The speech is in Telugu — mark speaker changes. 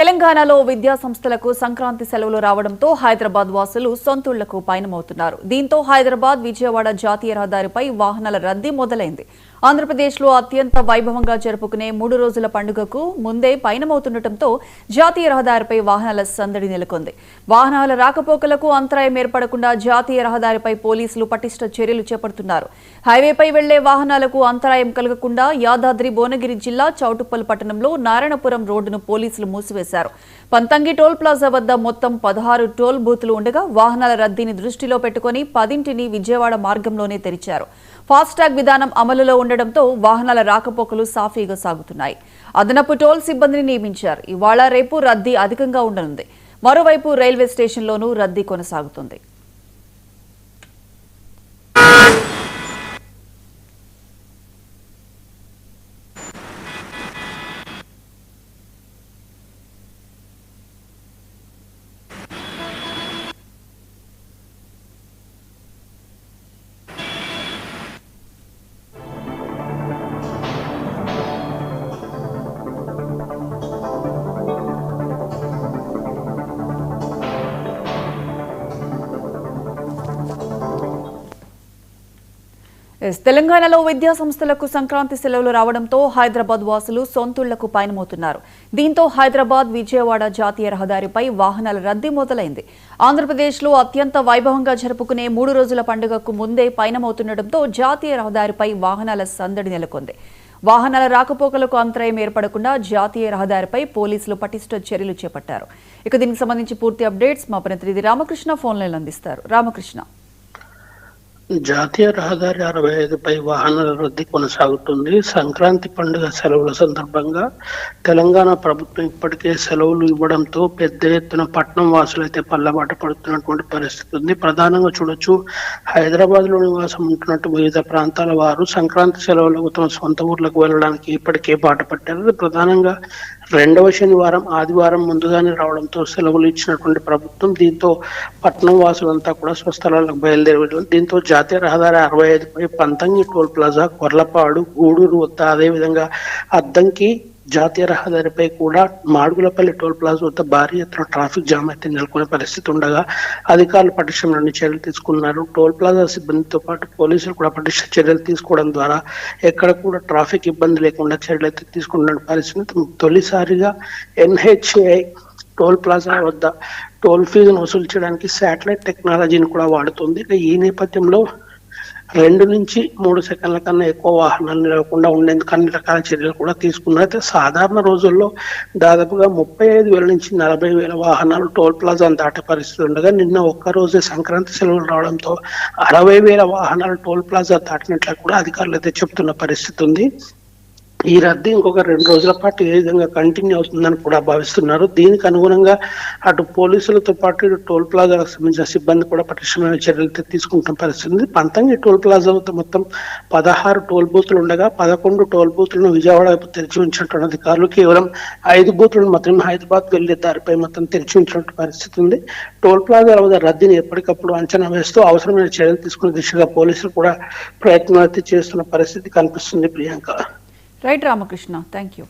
Speaker 1: తెలంగాణలో విద్యా సంస్థలకు సంక్రాంతి సెలవులు రావడంతో హైదరాబాద్ వాసులు సొంతూళ్లకు పయనమవుతున్నారు. దీంతో హైదరాబాద్ విజయవాడ జాతీయ రహదారిపై వాహనాల రద్దీ మొదలైంది. ఆంధ్రప్రదేశ్లో అత్యంత వైభవంగా జరుపుకునే 3 రోజుల పండుగకు ముందే పయనమవుతుండటంతో జాతీయ రహదారిపై వాహనాల సందడి నెలకొంది. వాహనాల రాకపోకలకు అంతరాయం ఏర్పడకుండా జాతీయ రహదారిపై పోలీసులు పటిష్ట చర్యలు చేపడుతున్నారు. హైవేపై వెళ్లే వాహనాలకు అంతరాయం కలగకుండా యాదాద్రి భువనగిరి జిల్లా చౌటుప్పల్ పట్టణంలో నారాయణపురం రోడ్డును పోలీసులు మూసివేశారు. పంతంగి టోల్ ప్లాజా వద్ద మొత్తం 16 టోల్ బూతులు ఉండగా వాహనాల రద్దీని దృష్టిలో పెట్టుకుని 10ంటిని విజయవాడ మార్గంలోనే తెరిచారు. ఫాస్టాగ్ విధానం అమలులో ఉండడంతో వాహనాల రాకపోకలు సాఫీగా సాగుతున్నాయి. అదనపు టోల్ సిబ్బందిని నియమించారు. ఇవాళ రేపు రద్దీ అధికంగా ఉండనుంది. మరోవైపు రైల్వే స్టేషన్లోనూ రద్దీ కొనసాగుతుంది. తెలంగాణలో విద్యా సంస్థలకు సంక్రాంతి సెలవులు రావడంతో హైదరాబాద్ వాసులు సొంతూళ్లకు పయనమవుతున్నారు. దీంతో హైదరాబాద్ విజయవాడ జాతీయ రహదారిపై వాహనాల రద్దీ మొదలైంది. ఆంధ్రప్రదేశ్లో అత్యంత వైభవంగా జరుపుకునే 3 రోజుల పండుగకు ముందే పయనమవుతుండటంతో జాతీయ రహదారిపై వాహనాల సందడి నెలకొంది. వాహనాల రాకపోకలకు అంతరాయం ఏర్పడకుండా జాతీయ రహదారిపై పోలీసులు పటిష్ట చర్యలు చేపట్టారు. ఇక దీనికి సంబంధించి పూర్తి అప్డేట్స్ మా ప్రతినిధి రామకృష్ణ ఫోన్ లైన్ అందిస్తారు. రామకృష్ణ,
Speaker 2: జాతీయ రహదారి 65పై వాహనాల రద్దీ కొనసాగుతుంది. సంక్రాంతి పండుగ సెలవుల సందర్భంగా తెలంగాణ ప్రభుత్వం ఇప్పటికే సెలవులు ఇవ్వడంతో పెద్ద ఎత్తున పట్టణం వాసులు అయితే పల్లబాట పడుతున్నటువంటి పరిస్థితి ఉంది. ప్రధానంగా చూడొచ్చు, హైదరాబాద్ లో నివాసం ఉంటున్నట్టు వివిధ ప్రాంతాల వారు సంక్రాంతి సెలవులకు తమ సొంత ఊర్లకు వెళ్ళడానికి ఇప్పటికే బాట పట్టారు. ప్రధానంగా 2వ శనివారం ఆదివారం ముందుగానే రావడంతో సెలవులు ఇచ్చినటువంటి ప్రభుత్వం దీంతో పట్టణం వాసులంతా కూడా స్వస్థలాలకు బయలుదేరి దీంతో జాతీయ రహదారి 65పై పంతంగి టోల్ ప్లాజా, కొర్లపాడు, గూడూరు వద్ద, అదేవిధంగా అద్దంకి జాతీయ రహదారిపై కూడా మాడుగులపల్లి టోల్ ప్లాజా వద్ద భారీ ఎత్తున ట్రాఫిక్ జామ్ అయితే నెలకొనే పరిస్థితి ఉండగా అధికారులు పటిష్టమైన చర్యలు తీసుకున్నారు. టోల్ ప్లాజా సిబ్బందితో పాటు పోలీసులు కూడా పటిష్ట చర్యలు తీసుకోవడం ద్వారా ఎక్కడ కూడా ట్రాఫిక్ ఇబ్బంది లేకుండా చర్యలు అయితే తీసుకున్న పరిస్థితి. తొలిసారిగా NHAI టోల్ ప్లాజా వద్ద టోల్ ఫీజును వసూలు చేయడానికి శాటిలైట్ టెక్నాలజీని కూడా వాడుతుంది. ఈ నేపథ్యంలో 2 నుంచి 3 సెకండ్ల కన్నా ఎక్కువ వాహనాలు నిలవకుండా ఉండేందుకు అన్ని రకాల చర్యలు కూడా తీసుకున్నారు. అయితే సాధారణ రోజుల్లో దాదాపుగా 35,000 నుంచి 40,000 వాహనాలు టోల్ ప్లాజాను దాటే పరిస్థితి ఉండగా నిన్న ఒక్క రోజే సంక్రాంతి సెలవులు రావడంతో 60,000 వాహనాలు టోల్ ప్లాజా దాటినట్లు కూడా అధికారులు అయితే చెప్తున్న పరిస్థితి ఉంది. ఈ రద్దీ ఇంకొక 2 రోజుల పాటు ఏ విధంగా కంటిన్యూ అవుతుందని కూడా భావిస్తున్నారు. దీనికి అనుగుణంగా అటు పోలీసులతో పాటు ఇటు టోల్ ప్లాజాలకు సంబంధించిన సిబ్బంది కూడా పటిష్టమైన చర్యలు తీసుకుంటున్న పరిస్థితి ఉంది. పంతంగి టోల్ ప్లాజా వద్ద మొత్తం 16 టోల్ బూతులు ఉండగా 11 టోల్ బూతులను విజయవాడ వైపు తెరిచి ఉంచినటువంటి అధికారులు కేవలం 5 బూతులను మాత్రం హైదరాబాద్ వెళ్లే దారిపై మొత్తం తెరిచి ఉంచినటువంటి పరిస్థితి ఉంది. టోల్ ప్లాజాల వద్ద రద్దీని ఎప్పటికప్పుడు అంచనా వేస్తూ అవసరమైన చర్యలు తీసుకునే దిశగా పోలీసులు కూడా ప్రయత్నాలు అయితే చేస్తున్న పరిస్థితి కనిపిస్తుంది. Priyanka.
Speaker 1: Right Ramakrishna, thank you.